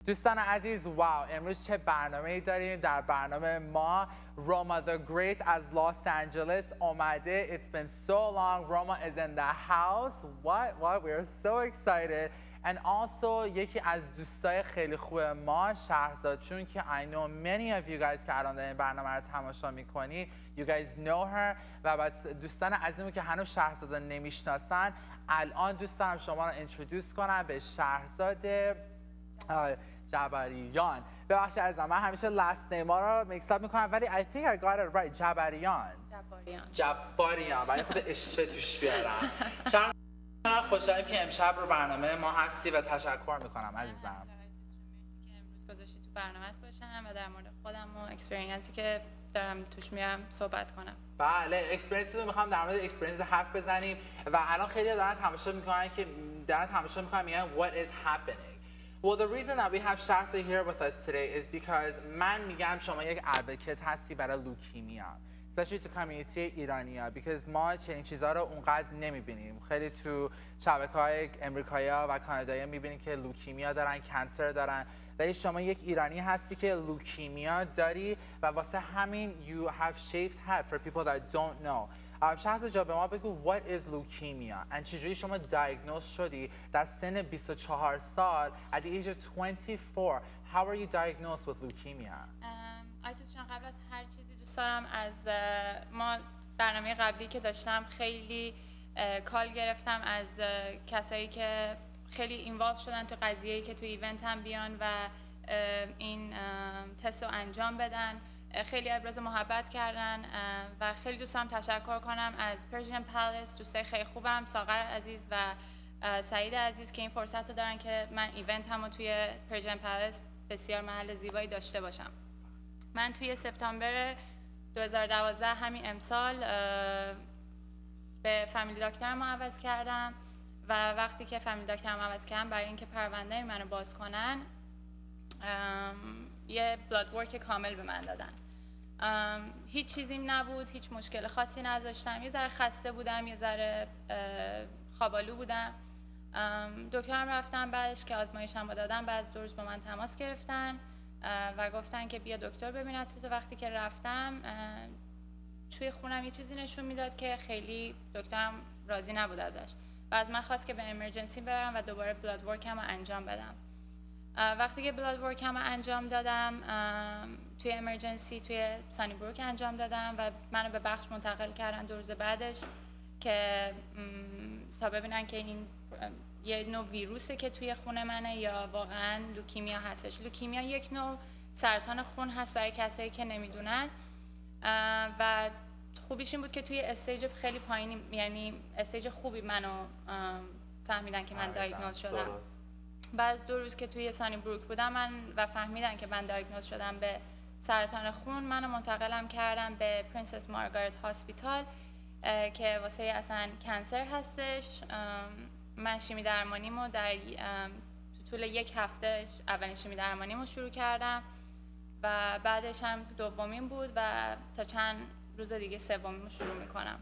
دوستان عزیز واو امروز چه برنامه‌ای داریم. در برنامه ما Roma the Great از لس آنجلس اومده. It's been so long. Roma is in the house. What? We are so excited. And also یکی از دوستای خیلی خوب ما شهرزاد چون که I know many of you guys که الان این برنامه رو تماشا میکنی you guys know her و دوستان عزیزمون که هنوز شهرزاد نمیشناسن الان دوست دارم شما رو introduce کنم به شهرزاد جبریان. ببخشید عزیزم من همیشه last name ها رو mix up میکنم ولی I think I got it right. جباریان ولی خود اشته توش بیارم. خوشحالم که امشب رو برنامه ما هستی و تشکر میکنم عزیزم. مرسی که امروز گذاشتی تو برنامه‌ات باشم و در مورد خودم و اکسپریانسی که دارم توش میرم صحبت کنم. بله اکسپریانسی رو میخوام در مورد اکسپریانس حرف بزنیم و الان خیلی دارن تماشا میکنن که میگن what is happening. Well, the reason that we have Shasta here with us today is because من میگم شما یک ادوکیت هستی برای لوکیمیا. especially تو کامیونیتی ایرانیا because ما چنین چیزها رو اونقدر نمیبینیم. خیلی تو شبکه‌های امریکایی‌ها و کانادایی‌ها میبینیم که لوکیمیا دارن، کانسر دارن. ولی شما یک ایرانی هستی که لوکیمیا داری و واسه همین you have shaved head for people that don't know. شهرزاد جا به ما بگو what is leukemia and چجوری شما دیاگنوز شدی در سن 24 سال at the age of 24. How are you diagnosed with leukemia? آیتوشان قبل از هر چیزی دوست دارم از ما برنامه قبلی که داشتم خیلی کال گرفتم از کسایی که خیلی اینوالو شدن تو قضیه‌ای که تو ایونت هم بیان و این تست رو انجام بدن. خیلی ابراز محبت کردن و خیلی دوست دارم تشکر کنم از پرژین پالیس دوستای خیلی خوبم ساغر عزیز و سعید عزیز که این فرصت رو دارن که من ایونت هم رو توی پرژین پالیس بسیار محل زیبایی داشته باشم. من توی سپتامبر 2012 همین امسال به فامیلی داکترم رو عوض کردم و وقتی که فامیلی داکترم رو عوض کردم برای اینکه پرونده منو باز کنن یه بلاد ورک کامل به من دادن. هیچ چیزیم نبود، هیچ مشکل خاصی نداشتم، یه ذره خسته بودم، یه ذره خوابالو بودم. دکترم رفتم بعدش که آزمایشم رو دادم بعد از 2 روز با من تماس گرفتن و گفتن که بیا دکتر ببیند. تو وقتی که رفتم توی خونم یه چیزی نشون میداد که خیلی دکترم راضی نبود ازش و از من خواست که به امرجنسی برم و دوباره بلاد ورکم رو انجام بدم. وقتی که بلاد ورکم رو انجام دادم توی امرجنسی توی سانی بروک انجام دادم و منو به بخش منتقل کردن 2 روز بعدش که تا ببینن که این یه نوع ویروسه که توی خون منه یا واقعا لوکیمیا هستش. لوکیمیا یک نوع سرطان خون هست برای کسایی که نمیدونن و خوبیش این بود که توی استیج خیلی پایینی یعنی استیج خوبی منو فهمیدن که من دایگنوز شدم. بعد از 2 روز که توی سانی بروک بودم من و فهمیدن که من دایگنوز شدم به سرطان خون منو منتقلم کردم به پرنسس مارگارت هاسپیتال که واسه اصلا کانسر هستش. من شیمی درمانیمو در طول 1 هفته اولین شیمی درمانیمو شروع کردم و بعدش هم دومین بود و تا چند روز دیگه سومیمو شروع میکنم.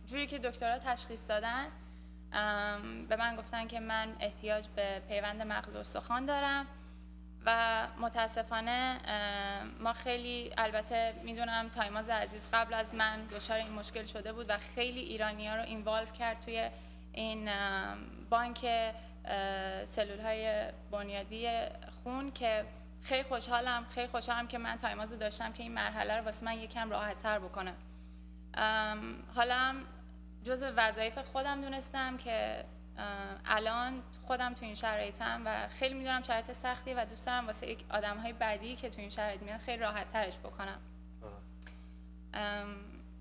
جوری که دکترها تشخیص دادن به من گفتن که من احتیاج به پیوند مغز و استخوان دارم و متاسفانه ما خیلی البته میدونم تایماز عزیز قبل از من دچار این مشکل شده بود و خیلی ایرانی‌ها رو اینوالو کرد توی این بانک سلول‌های بنیادی خون که خیلی خوشحالم که من تایماز رو داشتم که این مرحله رو واسه من یکم راحت‌تر بکنه. حالا جزء وظایف خودم دونستم که الان خودم تو این شرایطم و خیلی میدونم شرایط سختیه و دوست دارم واسه یک آدم‌های بعدی که تو این شرایط میان خیلی راحت ترش بکنم.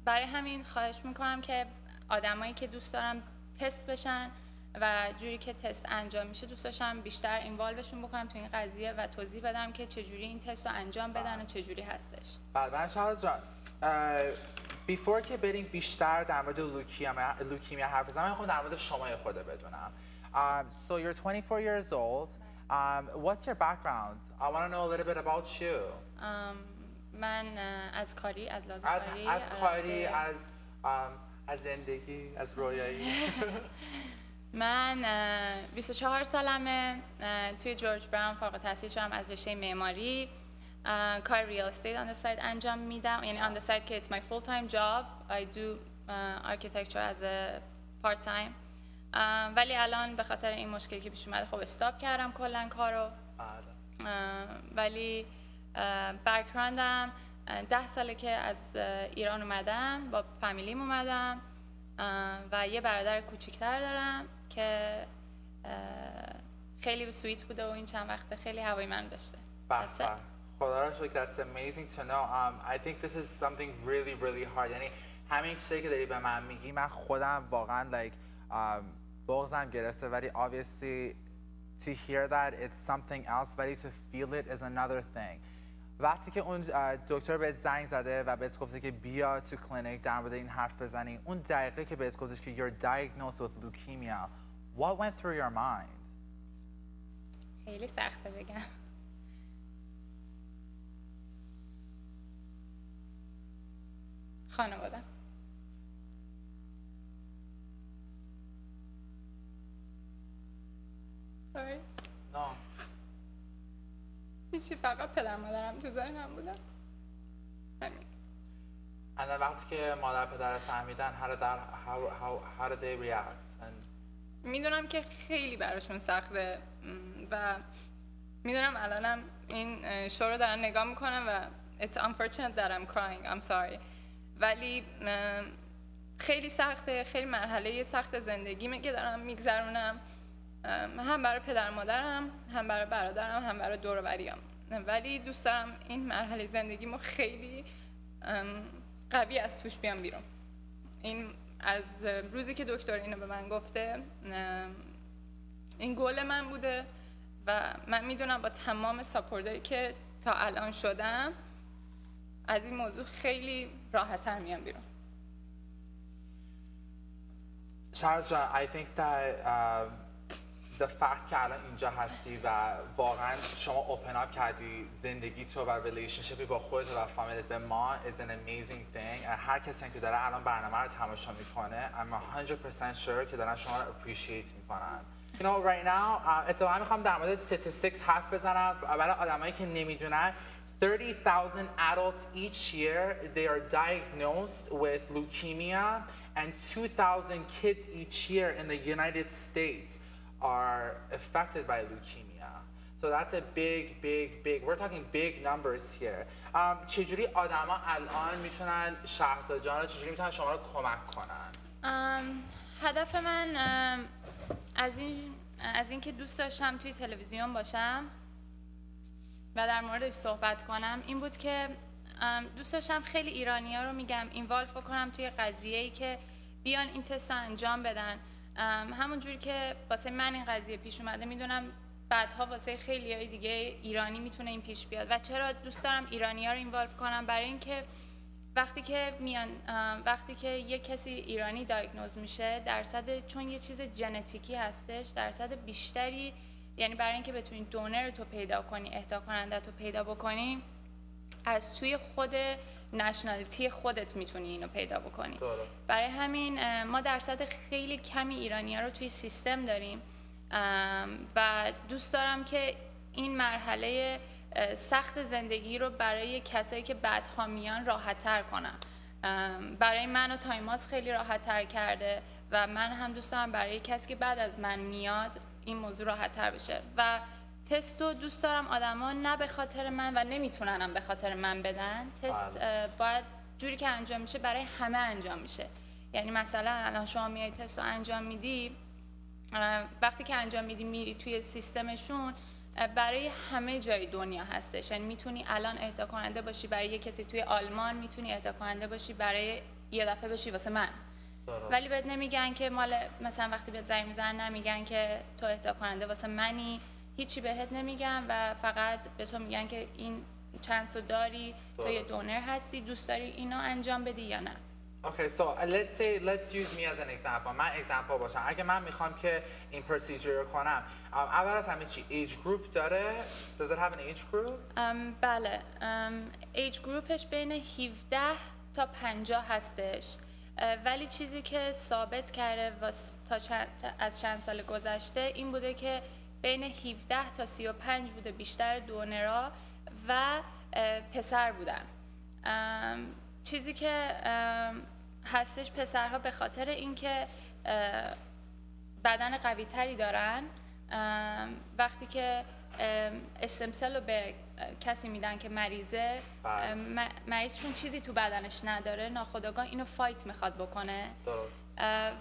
برای همین خواهش میکنم که آدمایی که دوست دارم تست بشن و جوری که تست انجام میشه دوست داشتم بیشتر اینوالوشون بکنم تو این قضیه و توضیح بدم که چجوری این تست رو انجام بدن و چجوری هستش. من شهرزاد جان بیفور که بریم بیشتر در مورد لوکیمیا حرف بزنم من میخوام در مورد شما خود بدونم. So you're 24 years old. What's your background? I want to know a little bit about you. من از کاری از لازم کاری از زندگی از رویایی من 24 سالمه، توی جورج براون فارغ التحصیل شدم از رشته معماری. کار ریال استیت on the side انجام میدم، یعنی on the side که it's my full time job. I do architecture as a part time. ولی الان به خاطر این مشکلی که پیش اومده خب استاپ کردم کلا کارو. ولی بک‌گراندم 10 ساله که از ایران اومدم، با فامیلیم اومدم و یه برادر کوچیک‌تر دارم که خیلی سویت بوده و این چند وقته خیلی هوای من داشته. خدا رو شکر. That's amazing to know. I think this is something really hard. یعنی همین چیزی که داری به من میگی من خودم واقعا like بغضم گرفته، ولی obviously to hear that it's something else ولی to feel it is another thing. وقتی که اون دکتر بهت زنگ زده و بهت گفته که بیا تو کلینیک در مورد این حرف بزنی، اون دقیقه که بهت گفتش که you're diagnosed with leukemia, what went through your mind? خیلی سخته بگم. خانواده. Sorry. No. هیچی، فقط پدر مادرم تو ذهنم بودن. همین. And then وقتی که مادر پدر فهمیدن how did they react? میدونم که خیلی براشون سخته و میدونم الانم این شو رو دارن نگاه میکنم و it's unfortunate that I'm crying. I'm sorry. ولی خیلی سخته، خیلی مرحله سخت زندگیمه که دارم میگذرونم، هم برای پدر مادرم، هم برای برادرم، هم برای دور و بریام. ولی دوست دارم این مرحله زندگیمو خیلی قوی از توش بیام بیرون. این از روزی که دکتر اینو به من گفته این گول من بوده و من میدونم با تمام ساپورتایی که تا الان شدم از این موضوع خیلی راحت‌تر میام بیرون. شارژ جان، I think that the fact که الان اینجا هستی و واقعا شما اوپن اپ کردی زندگی تو و ریلیشنشیپی با خودت و فامیلت به ما is an amazing thing. هر کسی که داره الان برنامه رو تماشا میکنه I'm 100% sure که دارن شما رو appreciate میکنن. You know right now اتفاقا میخوام در مورد statistics حرف بزنم برای آدمایی که نمیدونن. 30,000 adults each year they are diagnosed with leukemia and 2,000 kids each year in the United States are affected by leukemia. So that's a big, we're talking big numbers here. چجوری آدما الان میتونن شهرزاد جان رو چجوری میتونن شما رو کمک کنن؟ هدف من از این که دوست داشتم توی تلویزیون باشم و در موردش صحبت کنم این بود که دوست داشتم خیلی ایرانی‌ها رو میگم اینوالو بکنم توی قضیه‌ای که بیان این تست رو انجام بدن. همون جوری که واسه من این قضیه پیش اومده میدونم بعدها واسه خیلیای دیگه ایرانی میتونه این پیش بیاد. و چرا دوست دارم ایرانی‌ها رو اینوالو کنم؟ برای اینکه وقتی که یک کسی ایرانی دایگنوز میشه چون یه چیز ژنتیکی هستش درصد بیشتری، یعنی برای اینکه بتونی دونر تو پیدا کنی، اهدا کننده تو پیدا بکنی، از توی خود نشنالیتی خودت میتونی اینو پیدا بکنی. برای همین ما درصد خیلی کمی ایرانی‌ها رو توی سیستم داریم و دوست دارم که این مرحله سخت زندگی رو برای کسایی که بعدها میان راحت‌تر کنم. برای من و تایماس خیلی راحت‌تر کرده و من هم دوست دارم برای کسی که بعد از من میاد این موضوع راحت‌تر بشه. و تستو دوست دارم آدما نه به خاطر من و نمیتوننم به خاطر من بدن. تست باید جوری که انجام میشه برای همه انجام میشه. یعنی مثلا الان شما میای تست رو انجام میدی، وقتی که انجام میدی میری توی سیستمشون برای همه جای دنیا هستش. یعنی میتونی الان اهدا کننده باشی برای یه کسی توی آلمان، میتونی اهدا کننده باشی برای یه دفعه باشی واسه من. ولی بهت نمیگن که مثلا وقتی بهت زنگ میزنن نمیگن که تو اهدا کننده واسه منی، هیچی بهت نمیگن و فقط به تو میگن که این چانس رو داری، تو یه دونر هستی، دوست داری اینو انجام بدی یا نه. Okay, so let's use me as an example. من example باشم. اگه من میخوام که این procedure رو کنم، اول از همه چی age group داره؟ Does it have an age group? بله. age groupش بین 17 تا 50 هستش ولی چیزی که ثابت کرده از چند سال گذشته این بوده که بین 17 تا 35 بوده بیشتر دونرها و پسر بودن. چیزی که هستش پسرها به خاطر اینکه بدن قوی تری دارن، وقتی که استمسل رو به کسی میدن که مریضه، مریضشون چیزی تو بدنش نداره، ناخودآگاه اینو فایت میخواد بکنه. درست.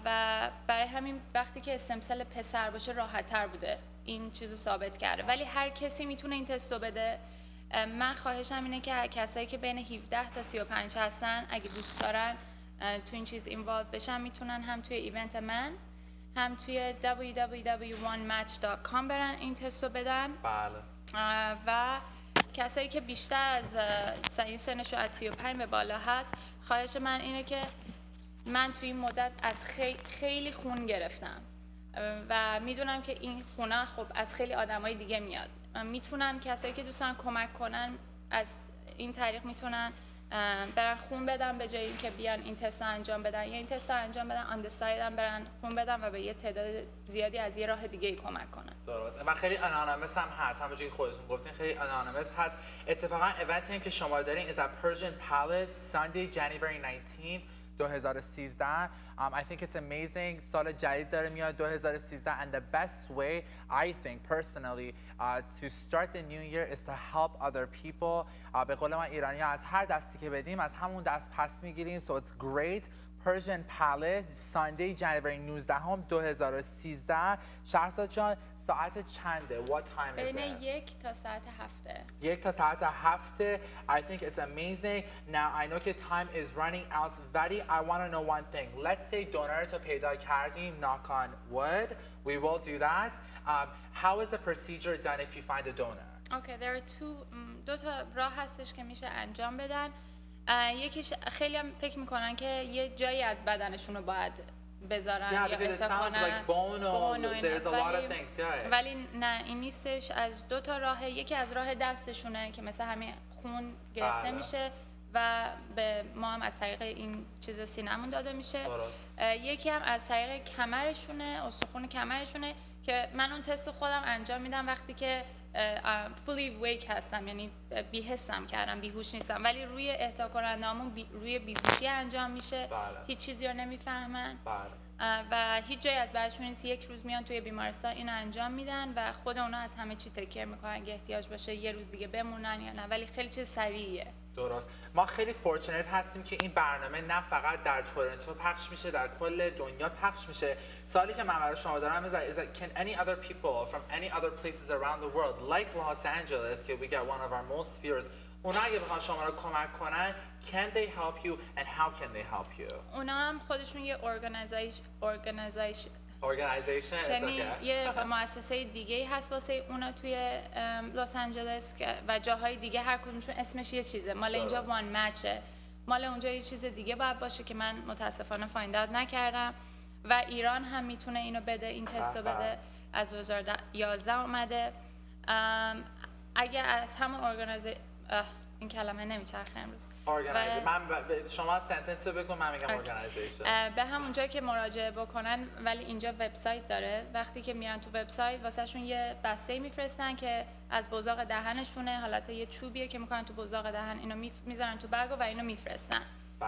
و برای همین وقتی که استمسل پسر باشه راحت تر بوده، این چیزو ثابت کرده. ولی هر کسی میتونه این تستو بده. من خواهشم اینه که کسایی که بین 17 تا 35 هستن اگه دوست دارن تو این چیز اینوالو بشن، میتونن هم توی ایونت من هم توی www.onematch.com برن این تستو بدن. بله. و کسایی که بیشتر از سنشون از 35 به بالا هست، خواهش من اینه که من توی این مدت از خیلی خون گرفتم و میدونم که این خونه خب از خیلی آدمای دیگه میاد. میتونن کسایی که دوستان کمک کنن از این طریق میتونن برن خون بدن به جای اینکه بیان این تست رو انجام بدن، یا این تست رو انجام بدن آن دسایدن برن خون بدن و به یه تعداد زیادی از یه راه دیگه کمک کنن. درست. و خیلی انانیمس هم هست، همونجوری که خودتون گفتین خیلی انانیمس هست. اتفاقا ایونتی هم که شما دارین is at Persian Palace Sunday January 19 2013. I think it's amazing. سال جدید داره میاد 2013 and the best way I think personally to start the new year is to help other people. به قول ما ایرانی ها از هر دستی که بدیم از همون دست پس میگیریم. So it's great. Persian Palace Sunday January 19 2013. شهرزاد جان ساعت چنده؟ What time is it? بین 1 تا ساعت 7. 1 تا ساعت 7. I think it's amazing. Now I know that time is running out. Vadi, I want to know one thing. Let's say donor to پیدا کردیم, knock on wood. We will do that. How is the procedure done if you find a donor? Okay, there are دو تا راه هستش که میشه انجام بدن. یکیش خیلی هم فکر میکنن که یه جایی از بدنشون رو باید بذارن یا اعطا کنن. ولی نه، این نیستش. از دو تا راه، یکی از راه دستشونه که مثل همین خون گرفته میشه و به ما هم از طریق این چیز سینمون داده میشه. یکی هم از طریق کمرشونه، استخون کمرشونه که من اون تست خودم انجام میدم وقتی که fully awake هستم، یعنی بی‌حسم کردم، بیهوش نیستم، ولی روی اهدا کننده‌مون روی بیهوشی انجام میشه. هیچ چیزی رو نمیفهمن و هیچ جایی از بعدشون نیست. یک روز میان توی بیمارستان اینو انجام میدن و خود اونا از همه چی تکر میکنن که احتیاج باشه یه روز دیگه بمونن یا نه، ولی خیلی چیز سریعیه. درست. ما خیلی فورچنت هستیم که این برنامه نه فقط در تورنتو پخش میشه، در کل دنیا پخش میشه. سوالی که من برای شما دارم is that can any other people from any other places around the world like Los Angeles که we get one of our most viewers، اونا اگه بخوان شما رو کمک کنن can they help you and how can they help you؟ اونا هم خودشون یه organization یه مؤسسه دیگه هست واسه اونا توی لس آنجلس و جاهای دیگه، هر کدومشون اسمش یه چیزه. مال اینجا وان مچه، مال اونجا یه چیز دیگه باید باشه که من متاسفانه فایند اوت نکردم. و ایران هم میتونه اینو بده، این تستو بده، از 2011 اومده. اگه از همون این کلمه نمیچرخه امروز. من شما سنتنس رو بگو، من میگم ارگانایزیشن. به همون جایی که مراجعه بکنن، ولی اینجا وبسایت داره. وقتی که میرن تو وبسایت واسهشون یه بسته میفرستن که از بزاق دهنشونه، حالت یه چوبیه که میکنن تو بزاق دهن، اینو میذارن تو بگ و اینو میفرستن.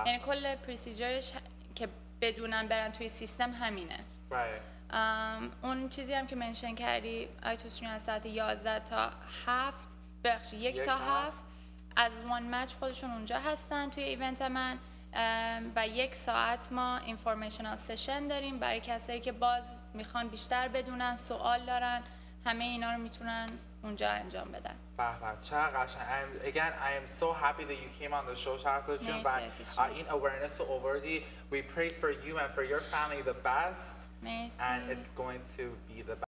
یعنی کل پروسیجرش که بدونن برن توی سیستم همینه. اون چیزی هم که منشن کردی آیتوسشون از ساعت 11 تا 7 بخشی 1 تا 7 از وان مچ خودشون اونجا هستن توی ایونت من و 1 ساعت ما اینفورمیشنال سشن داریم برای کسایی که باز میخوان بیشتر بدونن، سوال دارن، همه اینا رو میتونن اونجا انجام بدن. به چقدر قشنگ. Again, I am so happy that you came on the show شهرزاد جون و این awareness رو آوردی. We pray for you and for your family the best. مرسی. And it's going to be the